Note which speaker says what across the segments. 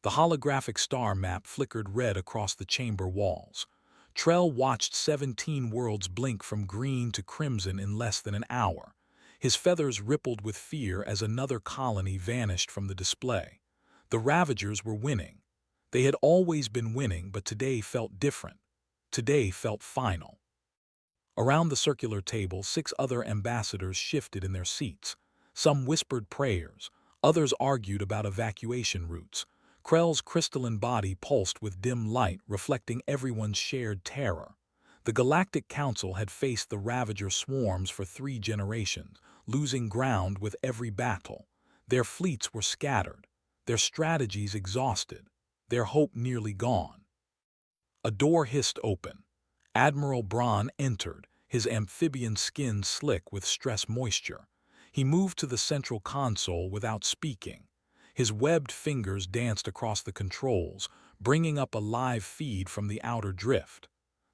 Speaker 1: The holographic star map flickered red across the chamber walls. Trell watched 17 worlds blink from green to crimson in less than an hour. His feathers rippled with fear as another colony vanished from the display. The Ravagers were winning. They had always been winning, but today felt different. Today felt final. Around the circular table, 6 other ambassadors shifted in their seats. Some whispered prayers, others argued about evacuation routes. Krell's crystalline body pulsed with dim light, reflecting everyone's shared terror. The Galactic Council had faced the Ravager swarms for 3 generations, losing ground with every battle. Their fleets were scattered, their strategies exhausted, their hope nearly gone. A door hissed open. Admiral Braun entered, his amphibian skin slick with stress moisture. He moved to the central console without speaking. His webbed fingers danced across the controls, bringing up a live feed from the outer drift.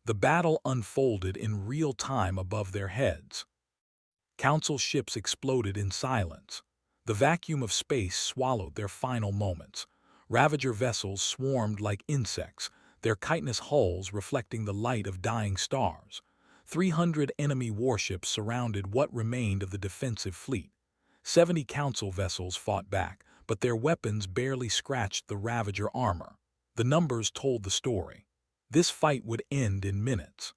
Speaker 1: The battle unfolded in real time above their heads. Council ships exploded in silence. The vacuum of space swallowed their final moments. Ravager vessels swarmed like insects, their chitinous hulls reflecting the light of dying stars. 300 enemy warships surrounded what remained of the defensive fleet. 70 Council vessels fought back, but their weapons barely scratched the Ravager armor. The numbers told the story. This fight would end in minutes.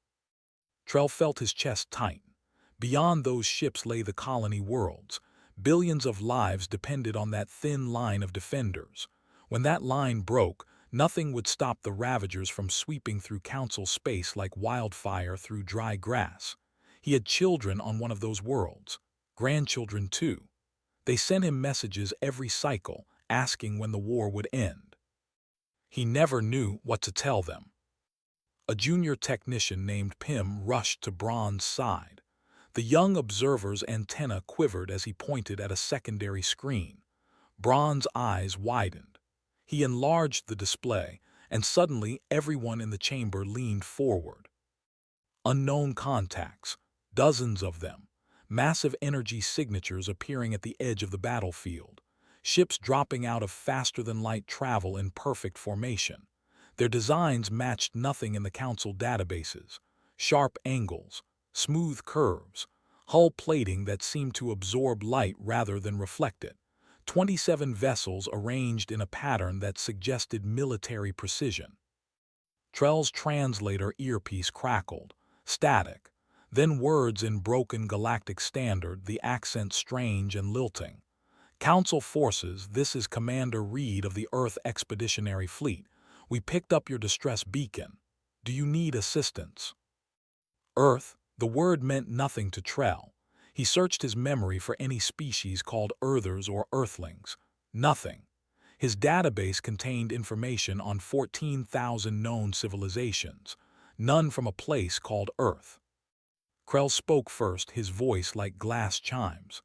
Speaker 1: Trell felt his chest tighten. Beyond those ships lay the colony worlds. Billions of lives depended on that thin line of defenders. When that line broke, nothing would stop the Ravagers from sweeping through Council space like wildfire through dry grass. He had children on one of those worlds. Grandchildren, too. They sent him messages every cycle, asking when the war would end. He never knew what to tell them. A junior technician named Pym rushed to Braun's side. The young observer's antenna quivered as he pointed at a secondary screen. Braun's eyes widened. He enlarged the display, and suddenly everyone in the chamber leaned forward. Unknown contacts, dozens of them. Massive energy signatures appearing at the edge of the battlefield. Ships dropping out of faster-than-light travel in perfect formation. Their designs matched nothing in the Council databases. Sharp angles, smooth curves, hull plating that seemed to absorb light rather than reflect it. 27 vessels arranged in a pattern that suggested military precision. Trell's translator earpiece crackled, static. Then words in broken galactic standard, the accent strange and lilting. Council forces, this is Commander Reed of the Earth Expeditionary Fleet. We picked up your distress beacon. Do you need assistance? Earth, the word meant nothing to Trell. He searched his memory for any species called Earthers or Earthlings. Nothing. His database contained information on 14,000 known civilizations, none from a place called Earth. Krell spoke first, his voice like glass chimes.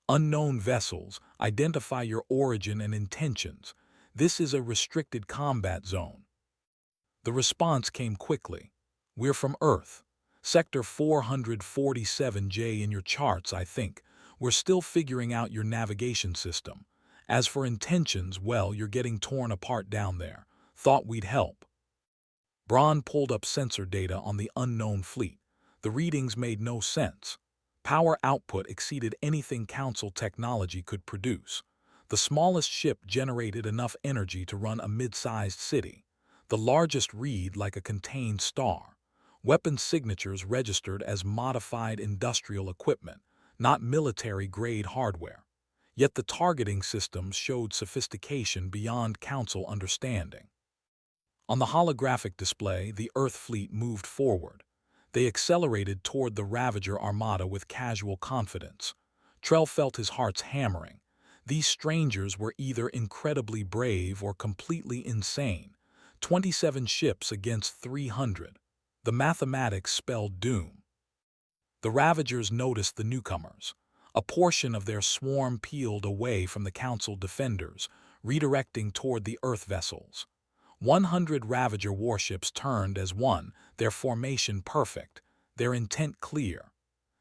Speaker 1: Unknown vessels, identify your origin and intentions. This is a restricted combat zone. The response came quickly. We're from Earth. Sector 447J in your charts, I think. We're still figuring out your navigation system. As for intentions, well, you're getting torn apart down there. Thought we'd help. Braun pulled up sensor data on the unknown fleet. The readings made no sense. Power output exceeded anything Council technology could produce. The smallest ship generated enough energy to run a mid-sized city. The largest read like a contained star. Weapon signatures registered as modified industrial equipment, not military-grade hardware. Yet the targeting systems showed sophistication beyond Council understanding. On the holographic display, the Earth fleet moved forward. They accelerated toward the Ravager Armada with casual confidence. Trell felt his heart's hammering. These strangers were either incredibly brave or completely insane. 27 ships against 300. The mathematics spelled doom. The Ravagers noticed the newcomers. A portion of their swarm peeled away from the Council defenders, redirecting toward the Earth vessels. 100 Ravager warships turned as one, their formation perfect, their intent clear.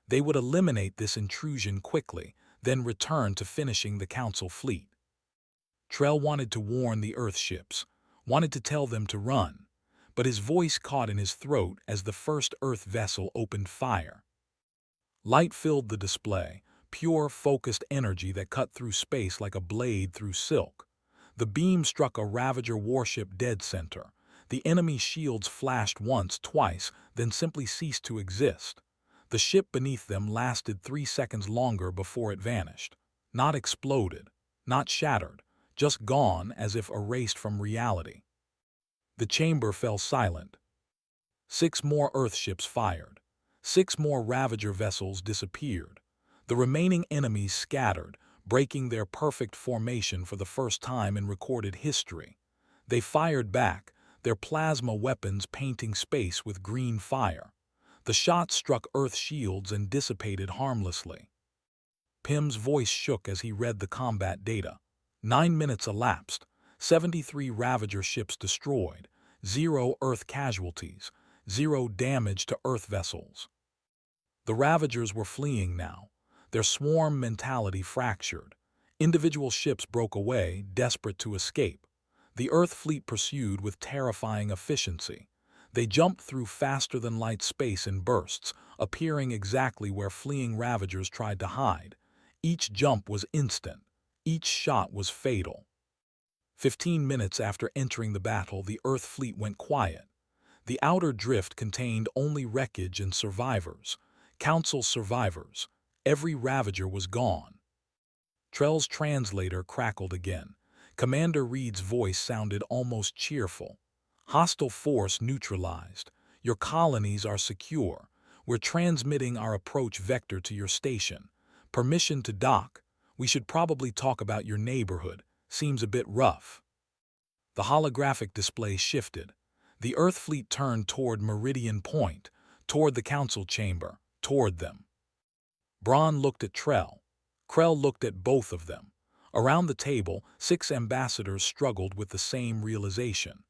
Speaker 1: They would eliminate this intrusion quickly, then return to finishing the Council fleet. Trell wanted to warn the Earth ships, wanted to tell them to run, but his voice caught in his throat as the first Earth vessel opened fire. Light filled the display, pure, focused energy that cut through space like a blade through silk. The beam struck a Ravager warship dead center. The enemy shields flashed once, twice, then simply ceased to exist. The ship beneath them lasted 3 seconds longer before it vanished. Not exploded, not shattered, just gone as if erased from reality. The chamber fell silent. 6 more Earthships fired. 6 more Ravager vessels disappeared. The remaining enemies scattered, breaking their perfect formation for the first time in recorded history. They fired back, their plasma weapons painting space with green fire. The shots struck Earth shields and dissipated harmlessly. Pym's voice shook as he read the combat data. 9 minutes elapsed, 73 Ravager ships destroyed, 0 Earth casualties, 0 damage to Earth vessels. The Ravagers were fleeing now, their swarm mentality fractured. Individual ships broke away, desperate to escape. The Earth fleet pursued with terrifying efficiency. They jumped through faster-than-light space in bursts, appearing exactly where fleeing Ravagers tried to hide. Each jump was instant. Each shot was fatal. 15 minutes after entering the battle, the Earth fleet went quiet. The outer drift contained only wreckage and survivors. Council survivors. Every Ravager was gone. Trell's translator crackled again. Commander Reed's voice sounded almost cheerful. Hostile force neutralized. Your colonies are secure. We're transmitting our approach vector to your station. Permission to dock. We should probably talk about your neighborhood. Seems a bit rough. The holographic display shifted. The Earth fleet turned toward Meridian Point, toward the council chamber, toward them. Braun looked at Trell. Krell looked at both of them. Around the table, 6 ambassadors struggled with the same realization.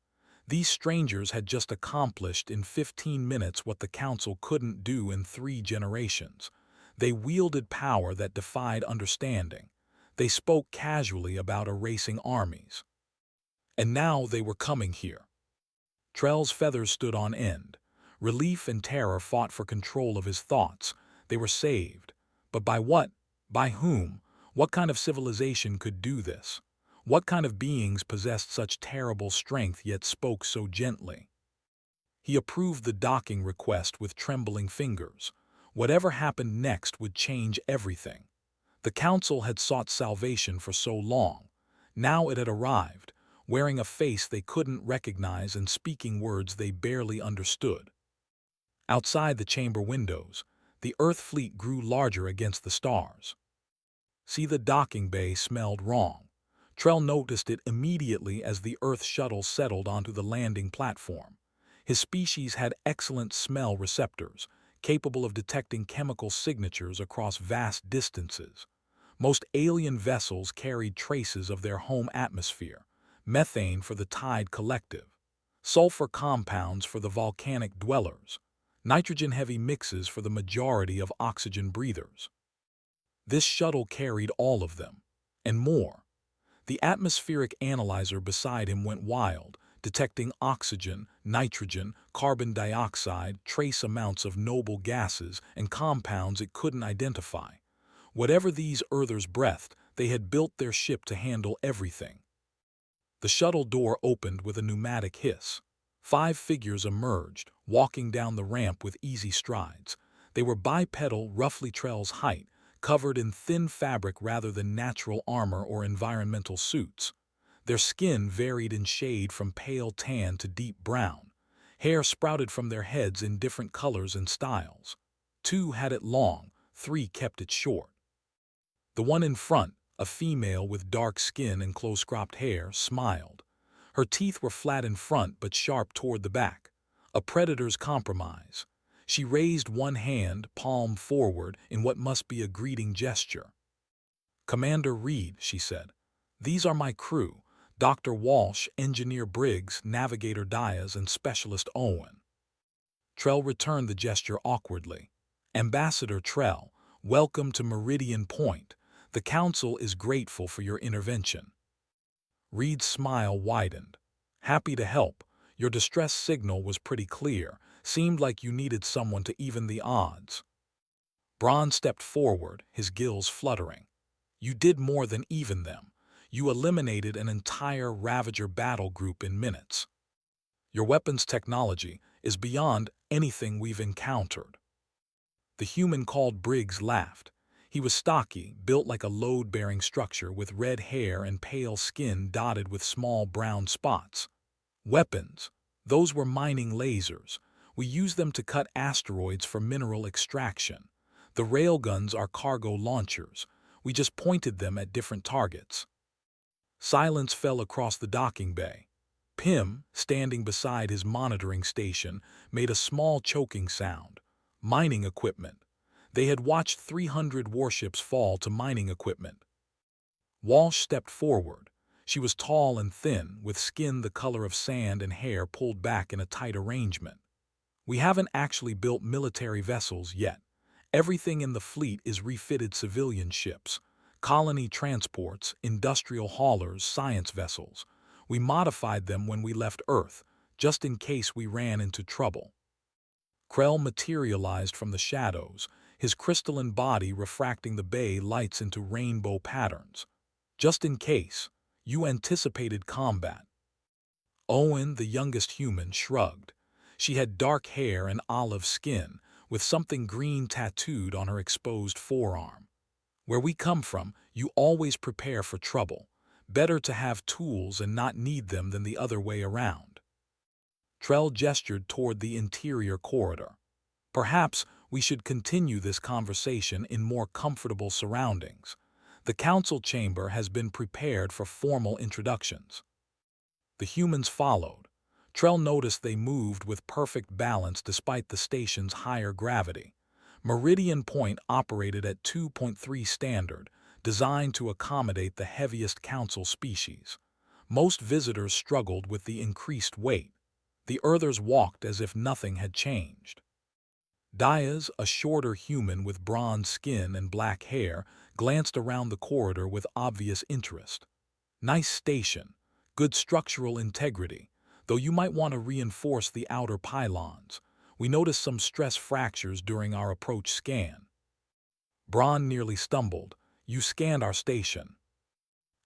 Speaker 1: These strangers had just accomplished in 15 minutes what the council couldn't do in 3 generations. They wielded power that defied understanding. They spoke casually about erasing armies. And now they were coming here. Trell's feathers stood on end. Relief and terror fought for control of his thoughts. They were saved. But by what? By whom? What kind of civilization could do this? What kind of beings possessed such terrible strength yet spoke so gently? He approved the docking request with trembling fingers. Whatever happened next would change everything. The council had sought salvation for so long. Now it had arrived, wearing a face they couldn't recognize and speaking words they barely understood. Outside the chamber windows, the Earth fleet grew larger against the stars. See, the docking bay smelled wrong. Trell noticed it immediately as the Earth shuttle settled onto the landing platform. His species had excellent smell receptors, capable of detecting chemical signatures across vast distances. Most alien vessels carried traces of their home atmosphere: methane for the Tide Collective, sulfur compounds for the volcanic dwellers, nitrogen-heavy mixes for the majority of oxygen breathers. This shuttle carried all of them, and more. The atmospheric analyzer beside him went wild, detecting oxygen, nitrogen, carbon dioxide, trace amounts of noble gases, and compounds it couldn't identify. Whatever these Earthers breathed, they had built their ship to handle everything. The shuttle door opened with a pneumatic hiss. 5 figures emerged, walking down the ramp with easy strides. They were bipedal, roughly Trell's height, covered in thin fabric rather than natural armor or environmental suits. Their skin varied in shade from pale tan to deep brown. Hair sprouted from their heads in different colors and styles. 2 had it long, 3 kept it short. The one in front, a female with dark skin and close-cropped hair, smiled. Her teeth were flat in front but sharp toward the back. A predator's compromise. She raised one hand, palm forward, in what must be a greeting gesture. "Commander Reed," she said. "These are my crew: Dr. Walsh, Engineer Briggs, Navigator Diaz, and Specialist Owen." Trell returned the gesture awkwardly. "Ambassador Trell, welcome to Meridian Point. The Council is grateful for your intervention." Reed's smile widened. Happy to help. Your distress signal was pretty clear. Seemed like you needed someone to even the odds. Bron stepped forward, his gills fluttering. You did more than even them. You eliminated an entire Ravager battle group in minutes. Your weapons technology is beyond anything we've encountered. The human called Briggs laughed. He was stocky, built like a load-bearing structure with red hair and pale skin dotted with small brown spots. Weapons. Those were mining lasers. We use them to cut asteroids for mineral extraction. The railguns are cargo launchers. We just pointed them at different targets. Silence fell across the docking bay. Pym, standing beside his monitoring station, made a small choking sound. Mining equipment. They had watched 300 warships fall to mining equipment. Walsh stepped forward. She was tall and thin, with skin the color of sand and hair pulled back in a tight arrangement. We haven't actually built military vessels yet. Everything in the fleet is refitted civilian ships, colony transports, industrial haulers, science vessels. We modified them when we left Earth, just in case we ran into trouble. Krell materialized from the shadows, his crystalline body refracting the bay lights into rainbow patterns. Just in case, you anticipated combat. Owen, the youngest human, shrugged. She had dark hair and olive skin, with something green tattooed on her exposed forearm. Where we come from, you always prepare for trouble. Better to have tools and not need them than the other way around. Trell gestured toward the interior corridor. Perhaps we should continue this conversation in more comfortable surroundings. The council chamber has been prepared for formal introductions. The humans followed. Trell noticed they moved with perfect balance despite the station's higher gravity. Meridian Point operated at 2.3 standard, designed to accommodate the heaviest council species. Most visitors struggled with the increased weight. The Earthers walked as if nothing had changed. Diaz, a shorter human with bronze skin and black hair, glanced around the corridor with obvious interest. Nice station, good structural integrity, though you might want to reinforce the outer pylons. We noticed some stress fractures during our approach scan. Braun nearly stumbled. You scanned our station.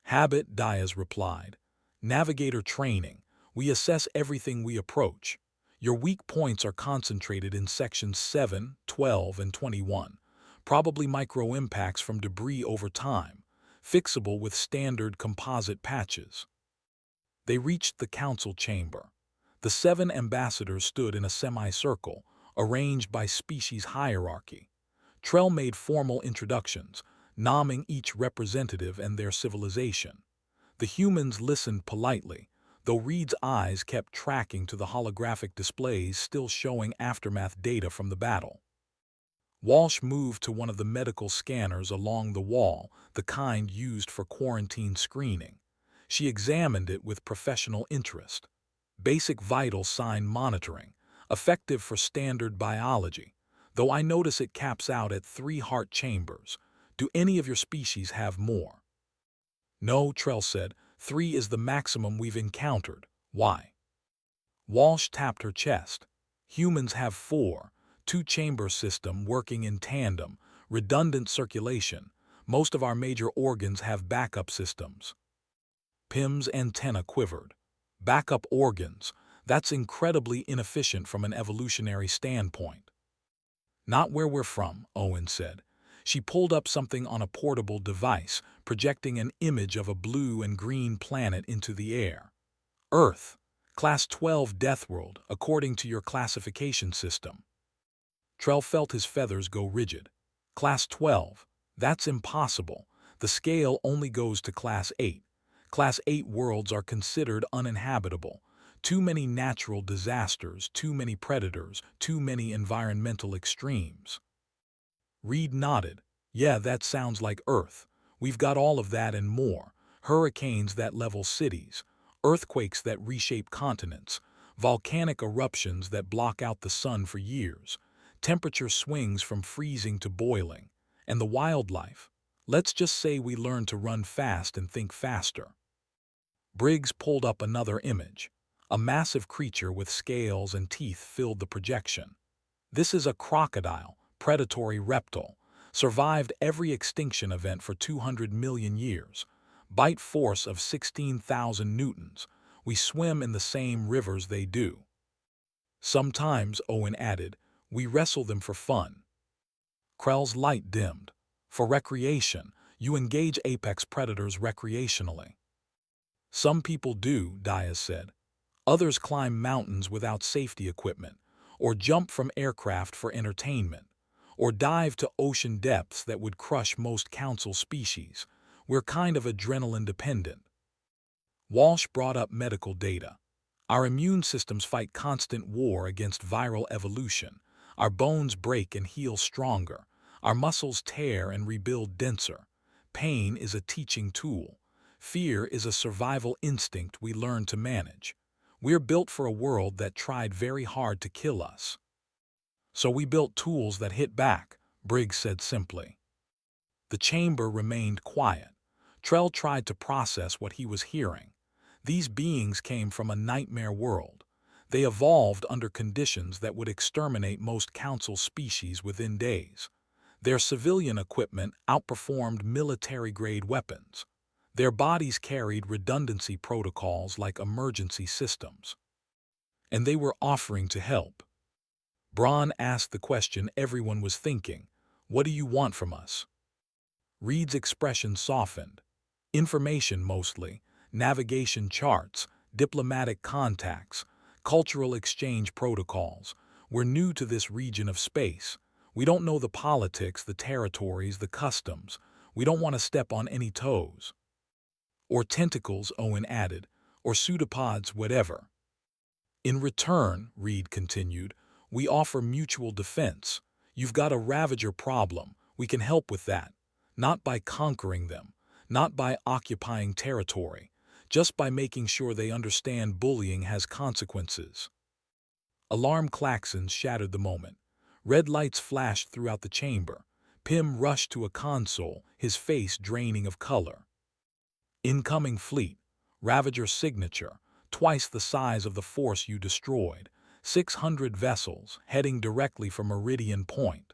Speaker 1: Habit, Diaz replied. Navigator training. We assess everything we approach. Your weak points are concentrated in sections 7, 12, and 21. Probably micro-impacts from debris over time, fixable with standard composite patches. They reached the council chamber. The 7 ambassadors stood in a semicircle, arranged by species hierarchy. Trell made formal introductions, naming each representative and their civilization. The humans listened politely, though Reed's eyes kept tracking to the holographic displays still showing aftermath data from the battle. Walsh moved to one of the medical scanners along the wall, the kind used for quarantine screening. She examined it with professional interest. Basic vital sign monitoring, effective for standard biology, though I notice it caps out at 3 heart chambers. Do any of your species have more? No, Trell said. 3 is the maximum we've encountered. Why? Walsh tapped her chest. Humans have 4, 2-chamber system working in tandem, redundant circulation. Most of our major organs have backup systems. Pym's antenna quivered. Backup organs. That's incredibly inefficient from an evolutionary standpoint. Not where we're from, Owen said. She pulled up something on a portable device, projecting an image of a blue and green planet into the air. Earth, Class 12 Death World, according to your classification system. Trell felt his feathers go rigid. Class 12? That's impossible. The scale only goes to Class 8. Class 8 worlds are considered uninhabitable. Too many natural disasters, too many predators, too many environmental extremes. Reed nodded. Yeah, that sounds like Earth. We've got all of that and more. Hurricanes that level cities, earthquakes that reshape continents, volcanic eruptions that block out the sun for years, temperature swings from freezing to boiling, and the wildlife. Let's just say we learn to run fast and think faster. Briggs pulled up another image. A massive creature with scales and teeth filled the projection. This is a crocodile, predatory reptile. Survived every extinction event for 200 million years. Bite force of 16,000 newtons. We swim in the same rivers they do. Sometimes, Owen added, we wrestle them for fun. Krell's light dimmed. For recreation, you engage apex predators recreationally. Some people do, Diaz said. Others climb mountains without safety equipment, or jump from aircraft for entertainment, or dive to ocean depths that would crush most council species. We're kind of adrenaline dependent. Walsh brought up medical data. Our immune systems fight constant war against viral evolution. Our bones break and heal stronger. Our muscles tear and rebuild denser. Pain is a teaching tool. Fear is a survival instinct we learn to manage. We're built for a world that tried very hard to kill us. So we built tools that hit back, Briggs said simply. The chamber remained quiet. Trell tried to process what he was hearing. These beings came from a nightmare world. They evolved under conditions that would exterminate most council species within days. Their civilian equipment outperformed military-grade weapons. Their bodies carried redundancy protocols like emergency systems. And they were offering to help. Braun asked the question everyone was thinking, what do you want from us? Reed's expression softened. Information mostly, navigation charts, diplomatic contacts, cultural exchange protocols. We're new to this region of space. We don't know the politics, the territories, the customs. We don't want to step on any toes. Or tentacles, Owen added, or pseudopods, whatever. In return, Reed continued, we offer mutual defense. You've got a Ravager problem. We can help with that. Not by conquering them, not by occupying territory, just by making sure they understand bullying has consequences. Alarm klaxons shattered the moment. Red lights flashed throughout the chamber. Pym rushed to a console, his face draining of color. Incoming fleet. Ravager signature. Twice the size of the force you destroyed. 600 vessels, heading directly for Meridian Point.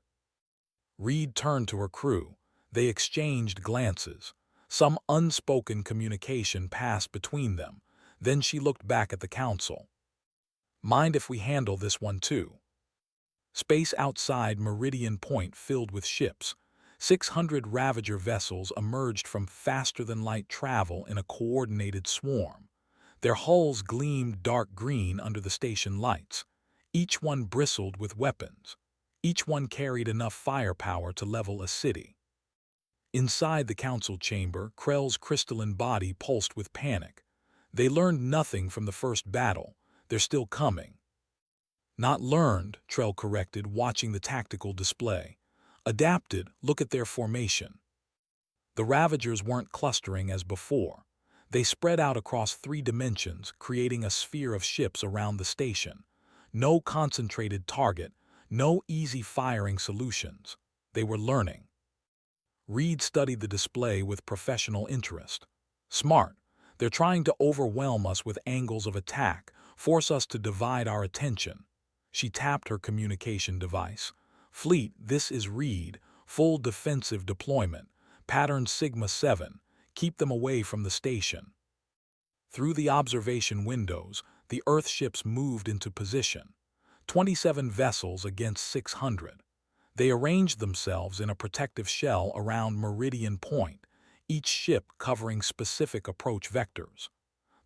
Speaker 1: Reed turned to her crew. They exchanged glances. Some unspoken communication passed between them. Then she looked back at the council. Mind if we handle this one too? Space outside Meridian Point filled with ships. 600 Ravager vessels emerged from faster-than-light travel in a coordinated swarm. Their hulls gleamed dark green under the station lights. Each one bristled with weapons. Each one carried enough firepower to level a city. Inside the council chamber, Krell's crystalline body pulsed with panic. They learned nothing from the first battle. They're still coming. Not learned, Trell corrected, watching the tactical display. Adapted, look at their formation. The Ravagers weren't clustering as before. They spread out across 3 dimensions, creating a sphere of ships around the station. No concentrated target, no easy firing solutions. They were learning. Reed studied the display with professional interest. Smart. They're trying to overwhelm us with angles of attack, force us to divide our attention. She tapped her communication device. Fleet, this is Reed. Full defensive deployment. Pattern Sigma 7. Keep them away from the station. Through the observation windows, the Earth ships moved into position. 27 vessels against 600. They arranged themselves in a protective shell around Meridian Point, each ship covering specific approach vectors.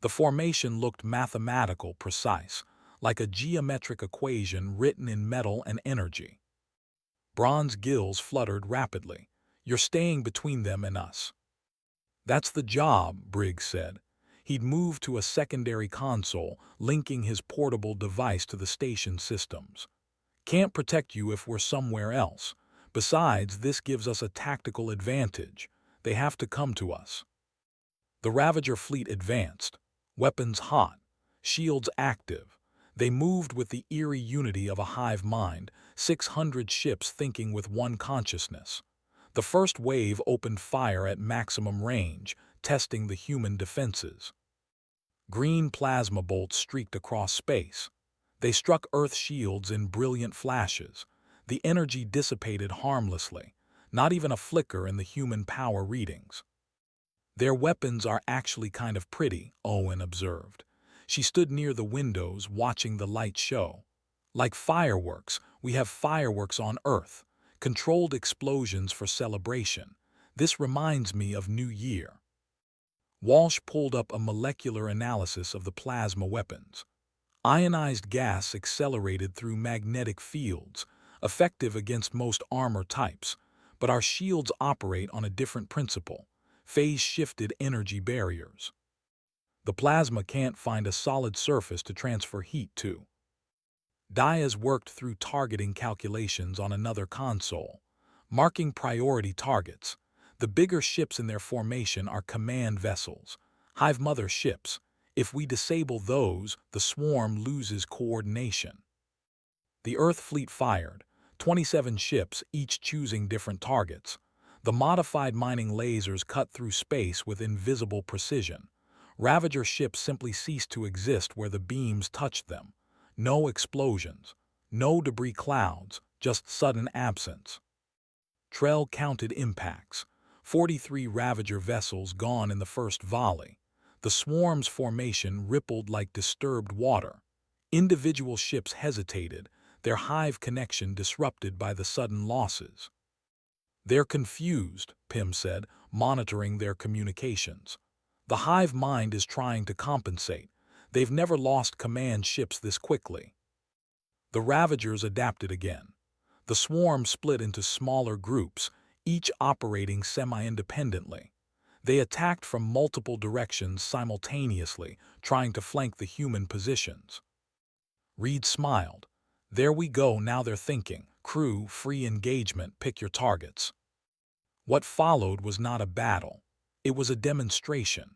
Speaker 1: The formation looked mathematical precise, like a geometric equation written in metal and energy. Braun's gills fluttered rapidly. You're staying between them and us. That's the job, Briggs said. He'd moved to a secondary console, linking his portable device to the station systems. Can't protect you if we're somewhere else. Besides, this gives us a tactical advantage. They have to come to us. The Ravager fleet advanced, weapons hot, shields active. They moved with the eerie unity of a hive mind, 600 ships thinking with one consciousness. The first wave opened fire at maximum range, testing the human defenses. Green plasma bolts streaked across space. They struck Earth shields in brilliant flashes. The energy dissipated harmlessly, not even a flicker in the human power readings. Their weapons are actually kind of pretty, Owen observed. She stood near the windows watching the light show. Like fireworks, we have fireworks on Earth, controlled explosions for celebration. This reminds me of New Year. Walsh pulled up a molecular analysis of the plasma weapons. Ionized gas accelerated through magnetic fields, effective against most armor types, but our shields operate on a different principle: phase-shifted energy barriers. The plasma can't find a solid surface to transfer heat to. Diaz worked through targeting calculations on another console, marking priority targets. The bigger ships in their formation are command vessels, Hive Mother ships. If we disable those, the swarm loses coordination. The Earth fleet fired, 27 ships, each choosing different targets. The modified mining lasers cut through space with invisible precision. Ravager ships simply ceased to exist where the beams touched them. No explosions, no debris clouds, just sudden absence. Trell counted impacts. 43 Ravager vessels gone in the first volley. The swarm's formation rippled like disturbed water. Individual ships hesitated, their hive connection disrupted by the sudden losses. "They're confused," Pym said, monitoring their communications. "The hive mind is trying to compensate. They've never lost command ships this quickly." The Ravagers adapted again. The swarm split into smaller groups, each operating semi-independently. They attacked from multiple directions simultaneously, trying to flank the human positions. Reed smiled. "There we go, now they're thinking. Crew, free engagement, pick your targets." What followed was not a battle. It was a demonstration.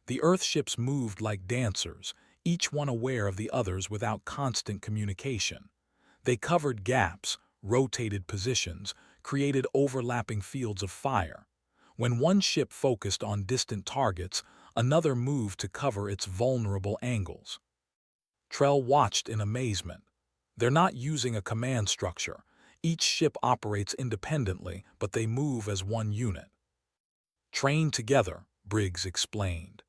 Speaker 1: The Earth ships moved like dancers, each one aware of the others without constant communication. They covered gaps, rotated positions, created overlapping fields of fire. When one ship focused on distant targets, another moved to cover its vulnerable angles. Trell watched in amazement. They're not using a command structure. Each ship operates independently, but they move as one unit. "Trained together," Briggs explained.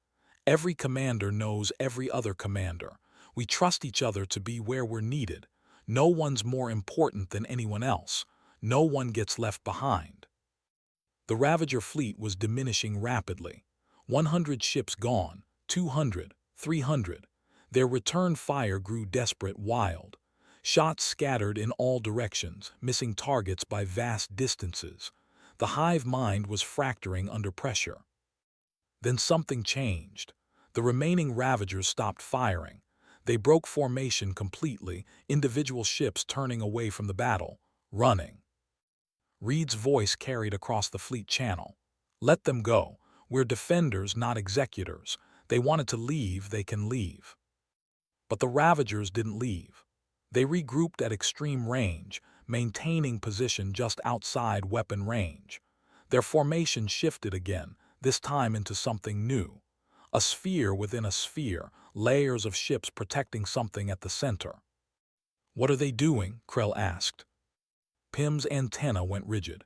Speaker 1: "Every commander knows every other commander. We trust each other to be where we're needed. No one's more important than anyone else. No one gets left behind." The Ravager fleet was diminishing rapidly. 100 ships gone, 200, 300. Their return fire grew desperate, wild. Shots scattered in all directions, missing targets by vast distances. The hive mind was fracturing under pressure. Then something changed. The remaining Ravagers stopped firing. They broke formation completely, individual ships turning away from the battle, running. Reed's voice carried across the fleet channel. "Let them go. We're defenders, not executors. They wanted to leave, they can leave." But the Ravagers didn't leave. They regrouped at extreme range, maintaining position just outside weapon range. Their formation shifted again, this time into something new. A sphere within a sphere, layers of ships protecting something at the center. "What are they doing?" Krell asked. Pym's antenna went rigid.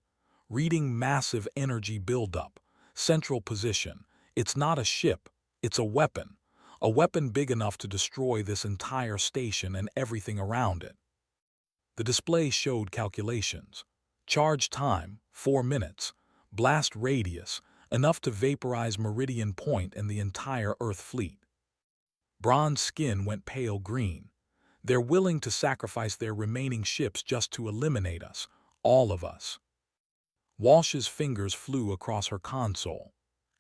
Speaker 1: "Reading massive energy buildup. Central position. It's not a ship, it's a weapon. A weapon big enough to destroy this entire station and everything around it." The display showed calculations. Charge time, 4 minutes. Blast radius, enough to vaporize Meridian Point and the entire Earth fleet. Bron's skin went pale green. "They're willing to sacrifice their remaining ships just to eliminate us, all of us." Walsh's fingers flew across her console,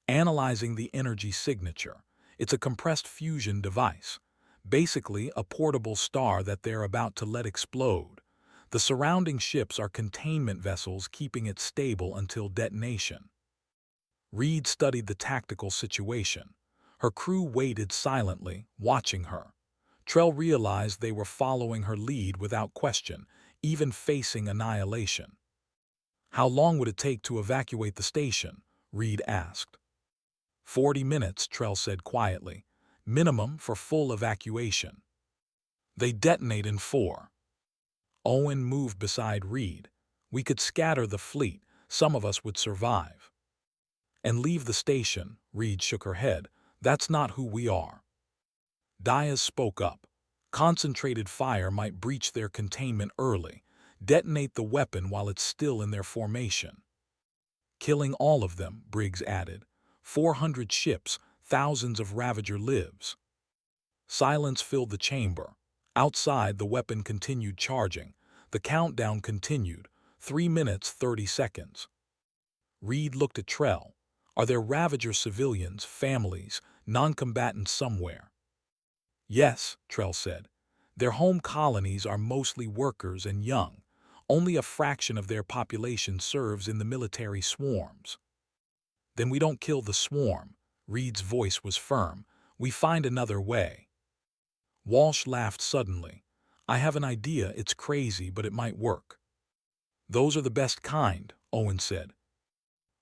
Speaker 1: analyzing the energy signature. It's a compressed fusion device, basically a portable star that they're about to let explode. The surrounding ships are containment vessels keeping it stable until detonation. Reed studied the tactical situation. Her crew waited silently, watching her. Trell realized they were following her lead without question, even facing annihilation. "How long would it take to evacuate the station?" Reed asked. 40 minutes, Trell said quietly. minimum for full evacuation. They detonate in 4. Owen moved beside Reed. We could scatter the fleet, some of us would survive. And leave the station, Reed shook her head. That's not who we are. Diaz spoke up. Concentrated fire might breach their containment early, detonate the weapon while it's still in their formation. Killing all of them, Briggs added. 400 ships, thousands of Ravager lives. Silence filled the chamber. Outside, the weapon continued charging. The countdown continued. 3 minutes, 30 seconds. Reed looked at Trell. Are there Ravager civilians, families, non-combatants somewhere? Yes, Trell said. Their home colonies are mostly workers and young. Only a fraction of their population serves in the military swarms. Then we don't kill the swarm. Reed's voice was firm. We find another way. Walsh laughed suddenly. I have an idea, it's crazy, but it might work. Those are the best kind, Owen said.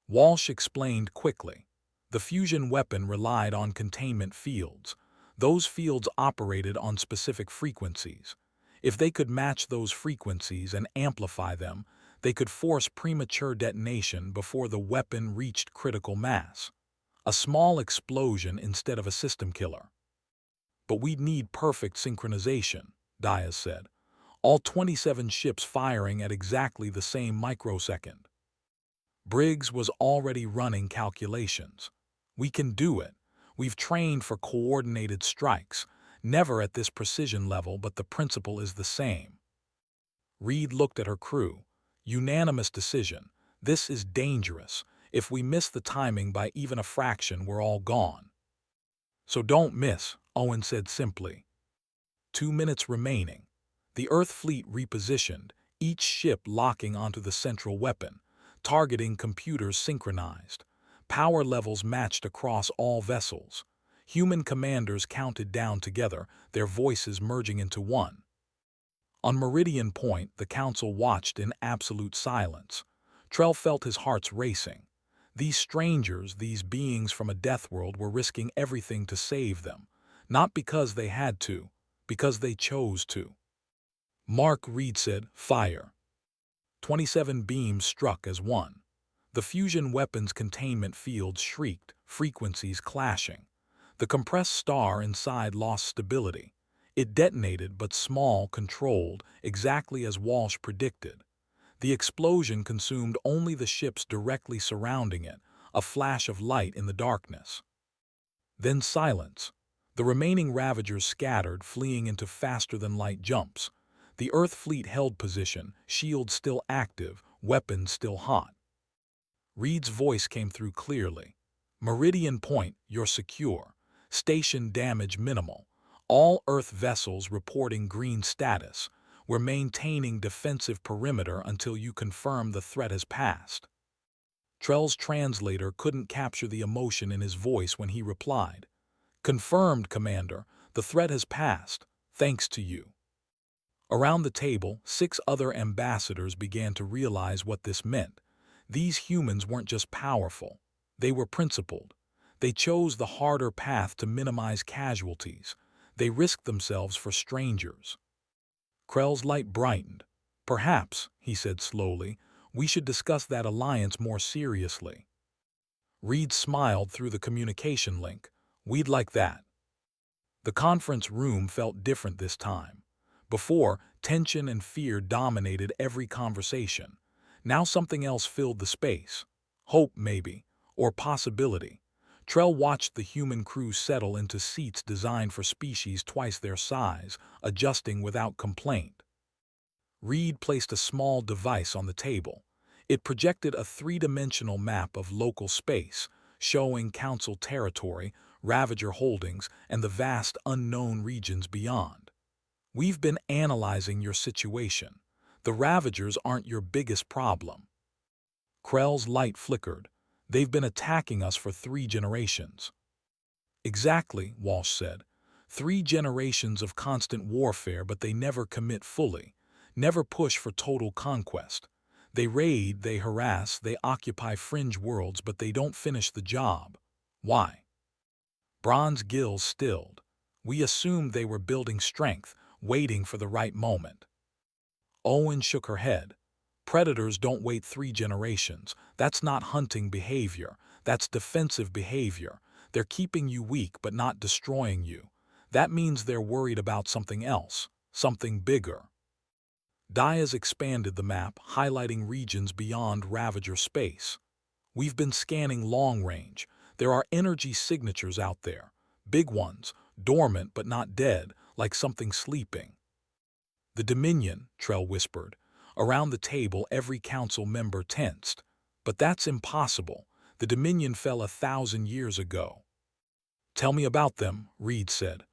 Speaker 1: Walsh explained quickly. The fusion weapon relied on containment fields. Those fields operated on specific frequencies. If they could match those frequencies and amplify them, they could force premature detonation before the weapon reached critical mass. A small explosion instead of a system killer. But we'd need perfect synchronization, Diaz said. All 27 ships firing at exactly the same microsecond. Briggs was already running calculations. We can do it. We've trained for coordinated strikes, never at this precision level, but the principle is the same. Reed looked at her crew. Unanimous decision. This is dangerous. If we miss the timing by even a fraction, we're all gone. So don't miss, Owen said simply. 2 minutes remaining. The Earth fleet repositioned, each ship locking onto the central weapon, targeting computers synchronized. Power levels matched across all vessels. Human commanders counted down together, their voices merging into one. On Meridian Point, the Council watched in absolute silence. Trell felt his heart racing. These strangers, these beings from a death world, were risking everything to save them. Not because they had to, because they chose to. Mark, Reed said, fire. 27 beams struck as one. The fusion weapon's containment fields shrieked, frequencies clashing. The compressed star inside lost stability. It detonated, but small, controlled, exactly as Walsh predicted. The explosion consumed only the ships directly surrounding it, a flash of light in the darkness. Then silence. The remaining Ravagers scattered, fleeing into faster-than-light jumps. The Earth fleet held position, shields still active, weapons still hot. Reed's voice came through clearly. Meridian Point, you're secure. Station damage minimal. All Earth vessels reporting green status. We're maintaining defensive perimeter until you confirm the threat has passed. Trell's translator couldn't capture the emotion in his voice when he replied. Confirmed, Commander. The threat has passed, thanks to you. Around the table, 6 other ambassadors began to realize what this meant. These humans weren't just powerful. They were principled. They chose the harder path to minimize casualties. They risked themselves for strangers. Krell's light brightened. Perhaps, he said slowly, we should discuss that alliance more seriously. Reed smiled through the communication link. We'd like that. The conference room felt different this time. Before, tension and fear dominated every conversation. Now something else filled the space. Hope, maybe, or possibility. Trell watched the human crew settle into seats designed for species twice their size, adjusting without complaint. Reed placed a small device on the table. It projected a 3-dimensional map of local space, showing Council territory, Ravager holdings, and the vast unknown regions beyond. We've been analyzing your situation. The Ravagers aren't your biggest problem. Krell's light flickered. They've been attacking us for 3 generations. Exactly, Walsh said. 3 generations of constant warfare, but they never commit fully, never push for total conquest. They raid, they harass, they occupy fringe worlds, but they don't finish the job. Why? Bronze gills stilled. We assumed they were building strength, waiting for the right moment. Owen shook her head. Predators don't wait 3 generations. That's not hunting behavior. That's defensive behavior. They're keeping you weak but not destroying you. That means they're worried about something else, something bigger. Diaz expanded the map, highlighting regions beyond Ravager space. We've been scanning long range. There are energy signatures out there. Big ones, dormant but not dead, like something sleeping. The Dominion, Trell whispered. Around the table, every council member tensed. But that's impossible. The Dominion fell 1,000 years ago. Tell me about them, Reed said.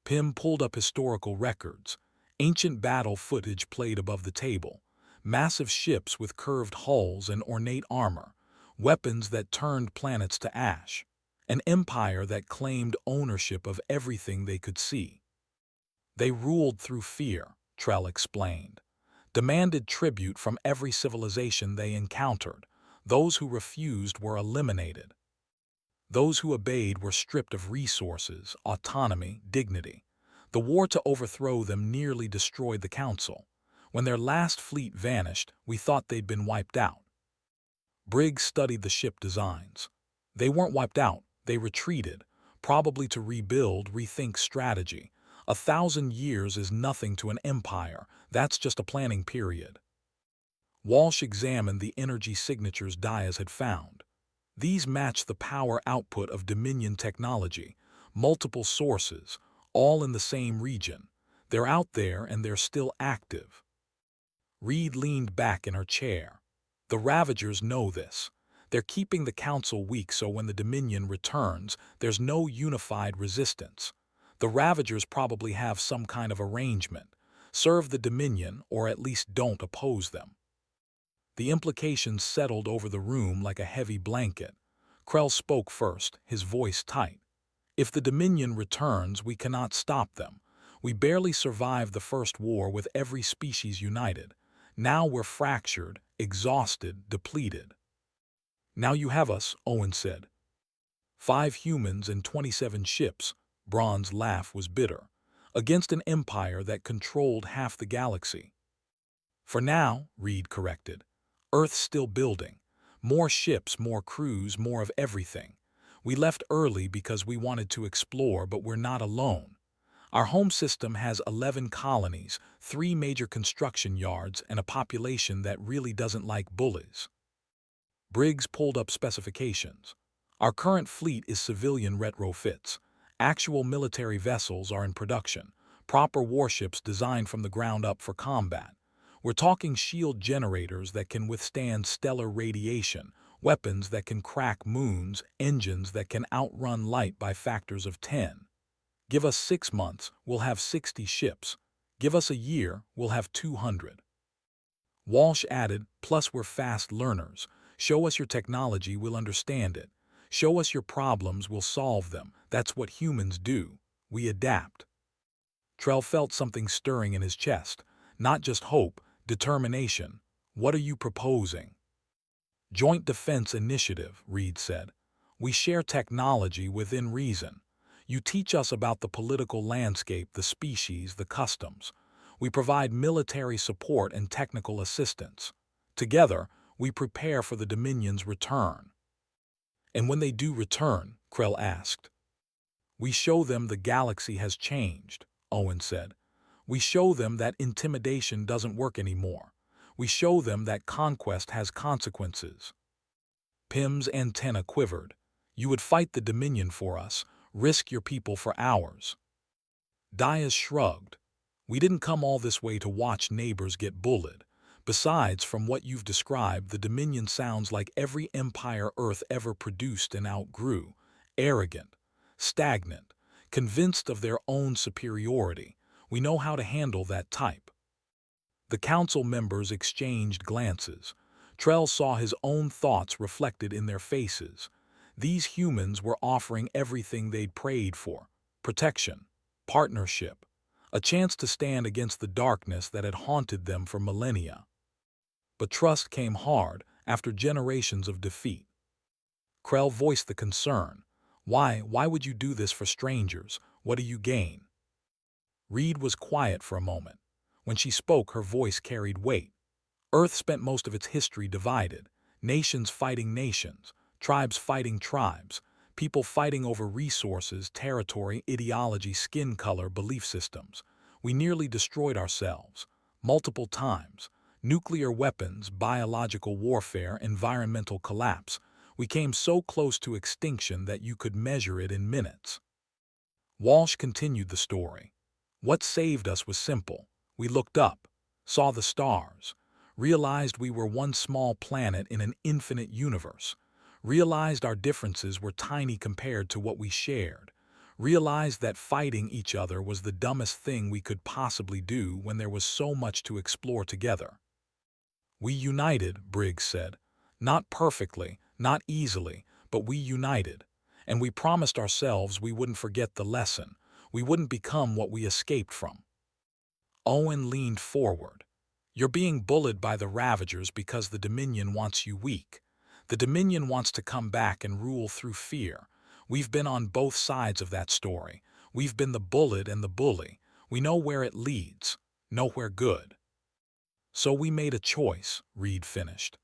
Speaker 1: Pym pulled up historical records. Ancient battle footage played above the table. Massive ships with curved hulls and ornate armor. Weapons that turned planets to ash. An empire that claimed ownership of everything they could see. They ruled through fear, Trell explained. Demanded tribute from every civilization they encountered. Those who refused were eliminated. Those who obeyed were stripped of resources, autonomy, dignity. The war to overthrow them nearly destroyed the Council. When their last fleet vanished, we thought they'd been wiped out. Briggs studied the ship designs. They weren't wiped out, they retreated, probably to rebuild, rethink strategy. 1,000 years is nothing to an empire, that's just a planning period. Walsh examined the energy signatures Diaz had found. These match the power output of Dominion technology, multiple sources, all in the same region. They're out there and they're still active. Reed leaned back in her chair. The Ravagers know this. They're keeping the Council weak so when the Dominion returns, there's no unified resistance. The Ravagers probably have some kind of arrangement. Serve the Dominion or at least don't oppose them. The implications settled over the room like a heavy blanket. Krell spoke first, his voice tight. If the Dominion returns, we cannot stop them. We barely survived the First War with every species united. Now we're fractured, exhausted, depleted. Now you have us, Owen said. 5 humans and 27 ships. Braun's laugh was bitter. Against an empire that controlled half the galaxy. For now, Reed corrected. Earth's still building. More ships, more crews, more of everything. We left early because we wanted to explore, but we're not alone. Our home system has 11 colonies, 3 major construction yards, and a population that really doesn't like bullies. Briggs pulled up specifications. Our current fleet is civilian retrofits. Actual military vessels are in production. Proper warships designed from the ground up for combat. We're talking shield generators that can withstand stellar radiation, weapons that can crack moons, engines that can outrun light by factors of 10. Give us 6 months, we'll have 60 ships. Give us a year, we'll have 200. Walsh added, plus we're fast learners. Show us your technology, we'll understand it. Show us your problems, we'll solve them. That's what humans do. We adapt. Trell felt something stirring in his chest. Not just hope, determination. What are you proposing? Joint Defense Initiative, Reed said. We share technology within reason. You teach us about the political landscape, the species, the customs. We provide military support and technical assistance. Together, we prepare for the Dominion's return. And when they do return, Krell asked. We show them the galaxy has changed, Owen said. We show them that intimidation doesn't work anymore. We show them that conquest has consequences. Pym's antenna quivered. You would fight the Dominion for us, risk your people for ours. Diaz shrugged. We didn't come all this way to watch neighbors get bullied. Besides, from what you've described, the Dominion sounds like every empire Earth ever produced and outgrew. Arrogant, stagnant, convinced of their own superiority. We know how to handle that type. The council members exchanged glances. Trell saw his own thoughts reflected in their faces. These humans were offering everything they'd prayed for. Protection, partnership, a chance to stand against the darkness that had haunted them for millennia. But trust came hard after generations of defeat. Krell voiced the concern. Why would you do this for strangers? What do you gain? Reed was quiet for a moment. When she spoke, her voice carried weight. Earth spent most of its history divided, nations fighting nations, tribes fighting tribes, people fighting over resources, territory, ideology, skin color, belief systems. We nearly destroyed ourselves, multiple times. Nuclear weapons, biological warfare, environmental collapse. We came so close to extinction that you could measure it in minutes. Walsh continued the story. What saved us was simple. We looked up, saw the stars, realized we were one small planet in an infinite universe, realized our differences were tiny compared to what we shared, realized that fighting each other was the dumbest thing we could possibly do when there was so much to explore together. We united, Briggs said. Not perfectly, not easily, but we united. And we promised ourselves we wouldn't forget the lesson. We wouldn't become what we escaped from. Owen leaned forward. You're being bullied by the Ravagers because the Dominion wants you weak. The Dominion wants to come back and rule through fear. We've been on both sides of that story. We've been the bullied and the bully. We know where it leads. Nowhere good. So we made a choice, Reed finished.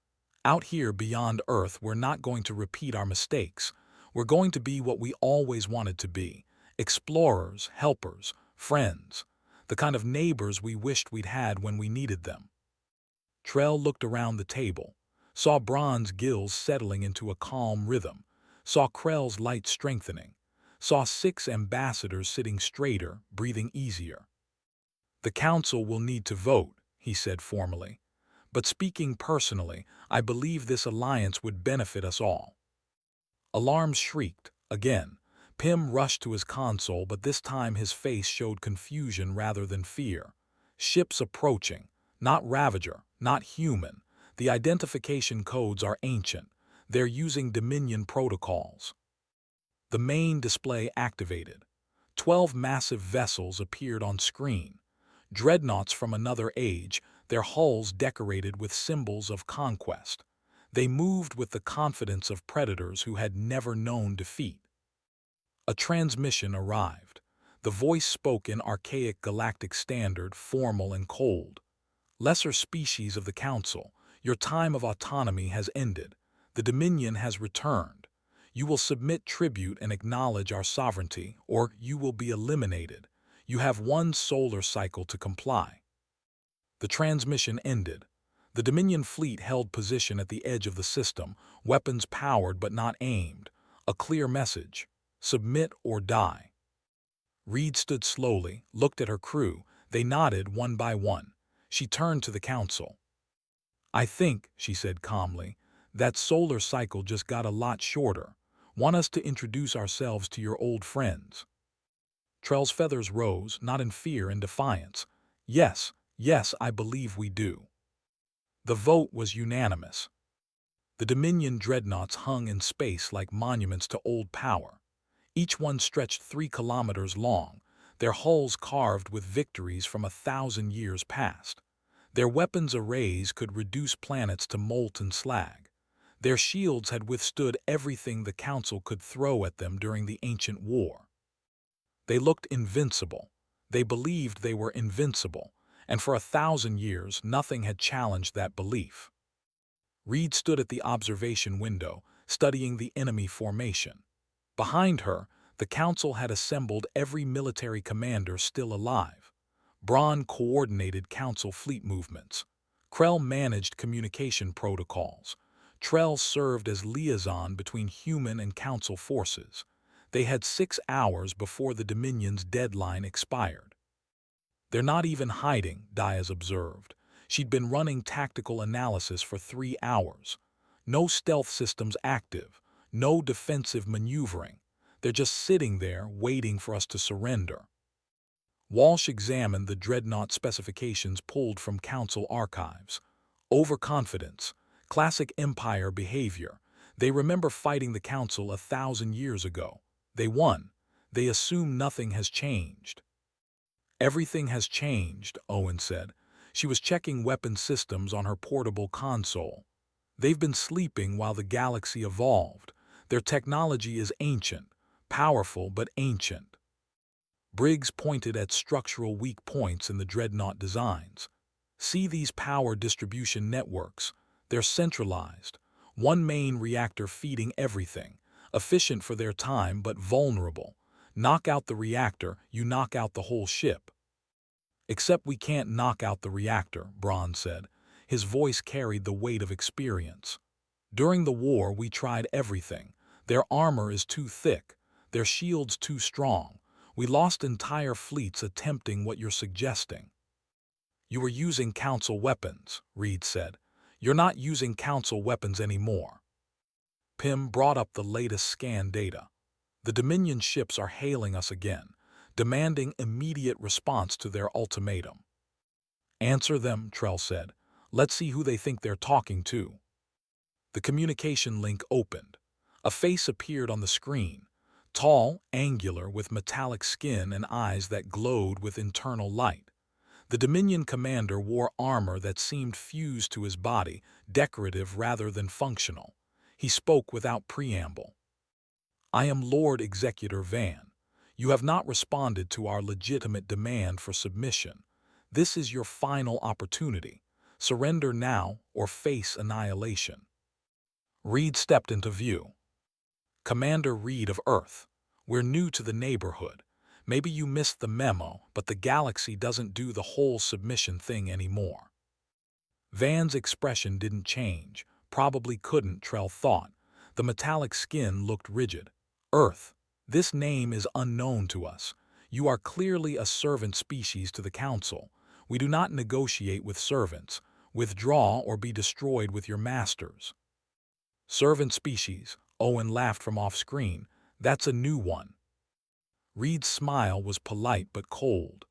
Speaker 1: Out here beyond Earth, we're not going to repeat our mistakes. We're going to be what we always wanted to be. Explorers, helpers, friends. The kind of neighbors we wished we'd had when we needed them. Trell looked around the table, saw Bron's gills settling into a calm rhythm, saw Krell's light strengthening, saw 6 ambassadors sitting straighter, breathing easier. The council will need to vote, he said formally. But speaking personally, I believe this alliance would benefit us all. Alarms shrieked, again. Pym rushed to his console, but this time his face showed confusion rather than fear. Ships approaching. Not Ravager, not human. The identification codes are ancient. They're using Dominion protocols. The main display activated. 12 massive vessels appeared on screen. Dreadnoughts from another age, their hulls decorated with symbols of conquest. They moved with the confidence of predators who had never known defeat. A transmission arrived. The voice spoke in archaic galactic standard, formal and cold. Lesser species of the Council, your time of autonomy has ended. The Dominion has returned. You will submit tribute and acknowledge our sovereignty, or you will be eliminated. You have one solar cycle to comply. The transmission ended. The Dominion fleet held position at the edge of the system, weapons powered but not aimed. A clear message: submit or die. Reed stood slowly, looked at her crew. They nodded one by one. She turned to the council. I think, she said calmly, that solar cycle just got a lot shorter. Want us to introduce ourselves to your old friends? Trell's feathers rose, not in fear and defiance. Yes, yes, I believe we do. The vote was unanimous. The Dominion dreadnoughts hung in space like monuments to old power. Each one stretched 3 kilometers long, their hulls carved with victories from 1,000 years past. Their weapons arrays could reduce planets to molten slag. Their shields had withstood everything the Council could throw at them during the ancient war. They looked invincible. They believed they were invincible, and for 1,000 years nothing had challenged that belief. Reed stood at the observation window, studying the enemy formation. Behind her, the Council had assembled every military commander still alive. Bronn coordinated Council fleet movements. Krell managed communication protocols. Trell served as liaison between human and Council forces. They had 6 hours before the Dominion's deadline expired. They're not even hiding, Diaz observed. She'd been running tactical analysis for 3 hours. No stealth systems active, no defensive maneuvering. They're just sitting there waiting for us to surrender. Walsh examined the dreadnought specifications pulled from Council archives. Overconfidence, classic Empire behavior. They remember fighting the Council 1,000 years ago. They won. They assume nothing has changed. Everything has changed, Owen said. She was checking weapon systems on her portable console. They've been sleeping while the galaxy evolved. Their technology is ancient, powerful but ancient. Briggs pointed at structural weak points in the dreadnought designs. See these power distribution networks. They're centralized. One main reactor feeding everything, efficient for their time but vulnerable. Knock out the reactor, you knock out the whole ship. Except we can't knock out the reactor, Braun said. His voice carried the weight of experience. During the war, we tried everything. Their armor is too thick, their shields too strong. We lost entire fleets attempting what you're suggesting. You were using Council weapons, Reed said. You're not using Council weapons anymore. Pym brought up the latest scan data. The Dominion ships are hailing us again, demanding immediate response to their ultimatum. Answer them, Trell said. Let's see who they think they're talking to. The communication link opened. A face appeared on the screen. Tall, angular, with metallic skin and eyes that glowed with internal light. The Dominion commander wore armor that seemed fused to his body, decorative rather than functional. He spoke without preamble. I am Lord Executor Van. You have not responded to our legitimate demand for submission. This is your final opportunity. Surrender now or face annihilation. Reed stepped into view. Commander Reed of Earth, we're new to the neighborhood. Maybe you missed the memo, but the galaxy doesn't do the whole submission thing anymore. Van's expression didn't change, probably couldn't, Trell thought. The metallic skin looked rigid. Earth, this name is unknown to us. You are clearly a servant species to the Council. We do not negotiate with servants. Withdraw or be destroyed with your masters. Servant species, Owen laughed from off-screen. That's a new one. Reed's smile was polite but cold.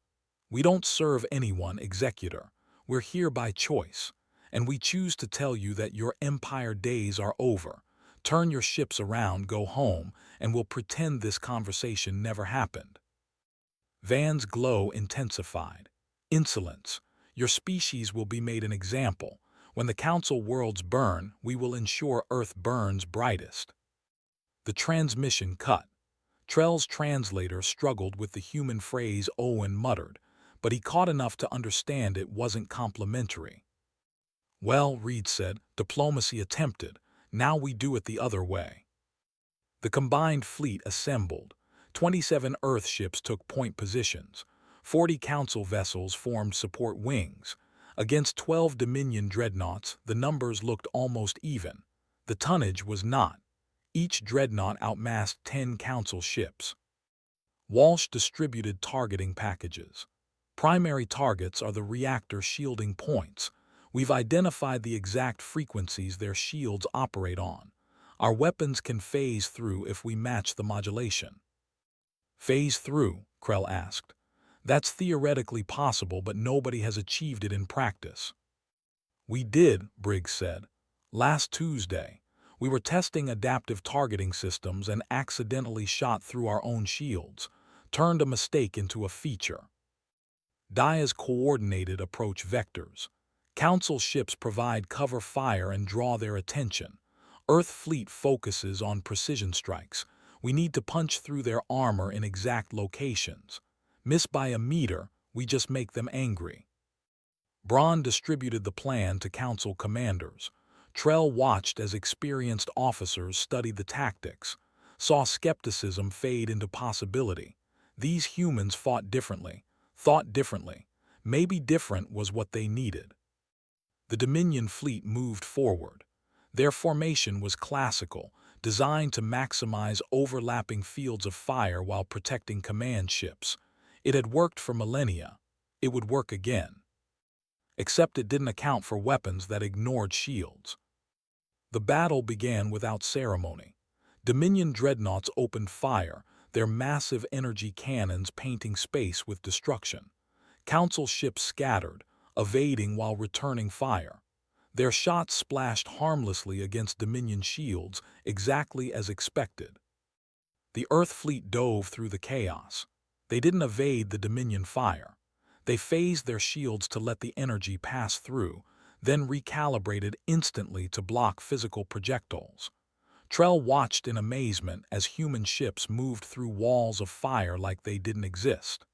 Speaker 1: We don't serve anyone, Executor. We're here by choice, and we choose to tell you that your Empire days are over. Turn your ships around, go home, and we'll pretend this conversation never happened. Van's glow intensified. Insolence. Your species will be made an example. When the Council worlds burn, we will ensure Earth burns brightest. The transmission cut. Trell's translator struggled with the human phrase Owen muttered, but he caught enough to understand it wasn't complimentary. Well, Reed said, diplomacy attempted. Now we do it the other way. The combined fleet assembled. 27 Earth ships took point positions. 40 Council vessels formed support wings. Against 12 Dominion dreadnoughts, the numbers looked almost even. The tonnage was not. Each dreadnought outmassed 10 Council ships. Walsh distributed targeting packages. Primary targets are the reactor shielding points. We've identified the exact frequencies their shields operate on. Our weapons can phase through if we match the modulation. Phase through? Krell asked. That's theoretically possible, but nobody has achieved it in practice. We did, Briggs said. Last Tuesday. We were testing adaptive targeting systems and accidentally shot through our own shields, turned a mistake into a feature. Dia's coordinated approach vectors. Council ships provide cover fire and draw their attention. Earth fleet focuses on precision strikes. We need to punch through their armor in exact locations. Miss by a meter, we just make them angry. Braun distributed the plan to Council commanders. Trell watched as experienced officers studied the tactics, saw skepticism fade into possibility. These humans fought differently, thought differently. Maybe different was what they needed. The Dominion fleet moved forward. Their formation was classical, designed to maximize overlapping fields of fire while protecting command ships. It had worked for millennia. It would work again. Except it didn't account for weapons that ignored shields. The battle began without ceremony. Dominion dreadnoughts opened fire, their massive energy cannons painting space with destruction. Council ships scattered, evading while returning fire. Their shots splashed harmlessly against Dominion shields, exactly as expected. The Earth fleet dove through the chaos. They didn't evade the Dominion fire. They phased their shields to let the energy pass through, then recalibrated instantly to block physical projectiles. Trell watched in amazement as human ships moved through walls of fire like they didn't exist.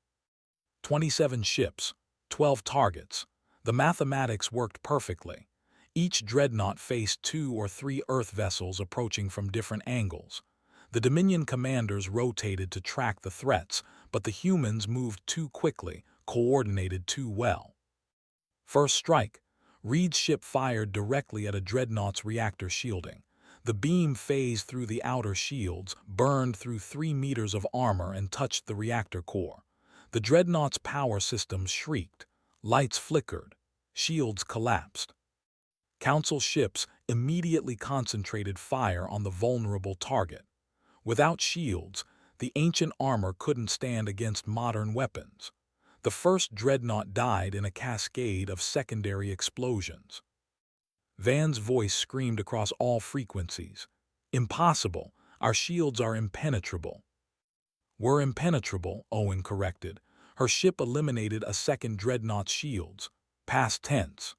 Speaker 1: 27 ships, 12 targets. The mathematics worked perfectly. Each dreadnought faced 2 or 3 Earth vessels approaching from different angles. The Dominion commanders rotated to track the threats, but the humans moved too quickly, coordinated too well. First strike. Reed's ship fired directly at a dreadnought's reactor shielding. The beam phased through the outer shields, burned through 3 meters of armor, and touched the reactor core. The dreadnought's power systems shrieked. Lights flickered. Shields collapsed. Council ships immediately concentrated fire on the vulnerable target. Without shields, the ancient armor couldn't stand against modern weapons. The first dreadnought died in a cascade of secondary explosions. Van's voice screamed across all frequencies. "Impossible! Our shields are impenetrable." "We're impenetrable," Owen corrected. Her ship eliminated a second dreadnought's shields. Past tense.